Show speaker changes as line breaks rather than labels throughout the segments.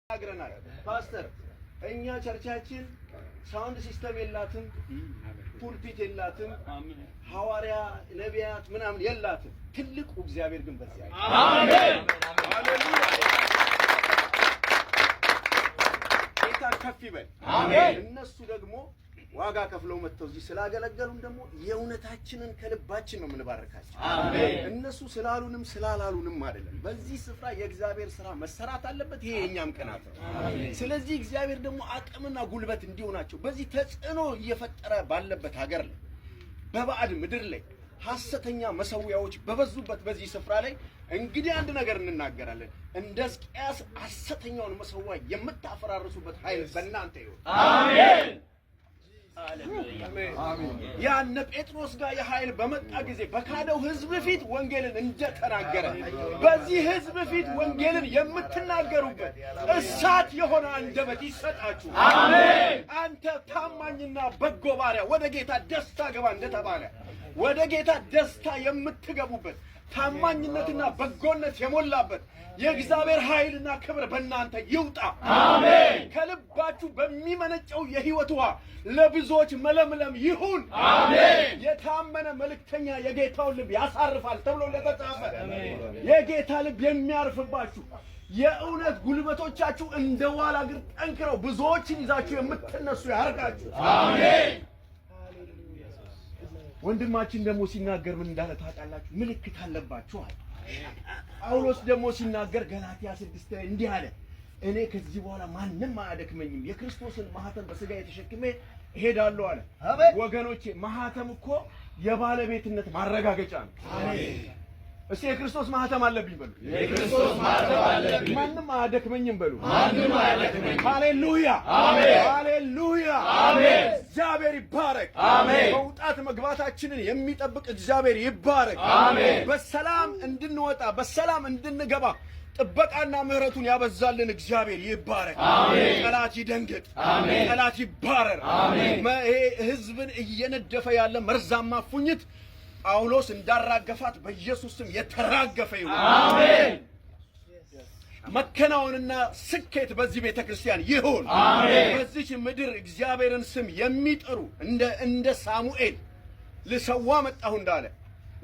አግረናል ፓስተር እኛ ቸርቻችን ሳውንድ ሲስተም የላትም ፑልፒት የላትም ሐዋርያ ነቢያት ምናምን የላትም ትልቁ እግዚአብሔር ግን በዚያ አሜን ሃሌሉያ ጌታ ከፍ ይበል አሜን እነሱ ደግሞ ዋጋ ከፍለው መጥተው እዚህ ስላገለገሉን ደግሞ የእውነታችንን ከልባችን ነው የምንባረካቸው አሜን እነሱ ስላሉንም ስላላሉንም አይደለም በዚህ ስፍራ የእግዚአብሔር ሥራ መሰራት አለበት ይሄ የኛም ቀናት ነው ስለዚህ እግዚአብሔር ደግሞ አቅምና ጉልበት እንዲሆናቸው በዚህ ተጽዕኖ እየፈጠረ ባለበት ሀገር ላይ በባዕድ ምድር ላይ ሐሰተኛ መሰዊያዎች በበዙበት በዚህ ስፍራ ላይ እንግዲህ አንድ ነገር እንናገራለን እንደ ሕዝቅያስ ሐሰተኛውን መሰዊያ የምታፈራርሱበት ኃይል በእናንተ ይሁን አሜን አሜን ያነ ጴጥሮስ ጋር የኃይል በመጣ ጊዜ በካደው ሕዝብ ፊት ወንጌልን እንደተናገረ በዚህ ሕዝብ ፊት ወንጌልን የምትናገሩበት እሳት የሆነ አንደበት ይሰጣችሁ አሜን አንተ ታማኝና በጎ ባሪያ ወደ ጌታ ደስታ ገባ እንደተባለ ወደ ጌታ ደስታ የምትገቡበት ታማኝነትና በጎነት የሞላበት የእግዚአብሔር ኃይልና ክብር በእናንተ ይውጣ አሜን ከልባችሁ በሚመነጨው የሕይወት ውሃ ለብዙዎች መለምለም ይሁን አሜን የታመነ መልእክተኛ የጌታውን ልብ ያሳርፋል ተብሎ ለተጻፈ የጌታ ልብ የሚያርፍባችሁ የእውነት ጉልበቶቻችሁ እንደ ዋላ እግር ጠንክረው ብዙዎችን ይዛችሁ የምትነሱ ያርጋችሁ አሜን ወንድማችን ደግሞ ሲናገር ምን እንዳለ ታውቃላችሁ ምልክት አለባችሁ አለ ጳውሎስ ደግሞ ሲናገር ገላትያ 6 ላይ እንዲህ አለ እኔ ከዚህ በኋላ ማንንም አያደክመኝም የክርስቶስን ማህተም በስጋዬ ተሸክሜ እሄዳለሁ አለ ወገኖቼ ማህተም እኮ የባለቤትነት ማረጋገጫ ነው አሜን እሺ የክርስቶስ ማህተም አለብኝ በሉ የክርስቶስ ማህተም አለብኝ ማንንም አያደክመኝም በሉ ማንንም አያደክመኝም ሃሌሉያ አሜን ሃሌሉያ አሜን እግዚአብሔር ይባረክ አሜን መውጣት መግባታችንን የሚጠብቅ እግዚአብሔር ይባረክ አሜን በሰላም እንድንወጣ በሰላም እንድንገባ ጥበቃና ምህረቱን ያበዛልን እግዚአብሔር ይባረክ አሜን ጠላት ይደንግጥ አሜን ጠላት ይባረር አሜን ህዝብን እየነደፈ ያለ መርዛማ ፉኝት ጳውሎስ እንዳራገፋት በኢየሱስ ስም የተራገፈ ይሁን አሜን መከናወንና ስኬት በዚህ ቤተክርስቲያን ይሁን አሜን በዚህ ምድር እግዚአብሔርን ስም የሚጠሩ እንደ ሳሙኤል ልሰዋ መጣሁ እንዳለ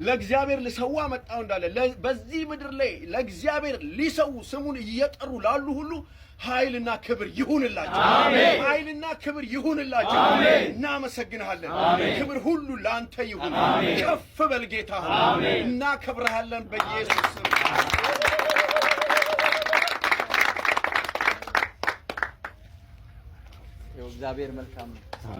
ለእግዚአብሔር ልሰዋ መጣሁ እንዳለ በዚህ ምድር ላይ ለእግዚአብሔር ሊሰው ስሙን እየጠሩ ላሉ ሁሉ ኃይልና ክብር ይሁንላችሁ አሜን ኃይልና ክብር ይሁንላችሁ አሜን እናመሰግንሃለን ክብር ሁሉ ላንተ ይሁን ከፍ በል ጌታ አሜን እናከብርሃለን በኢየሱስ ስም
እግዚአብሔር መልካም ነው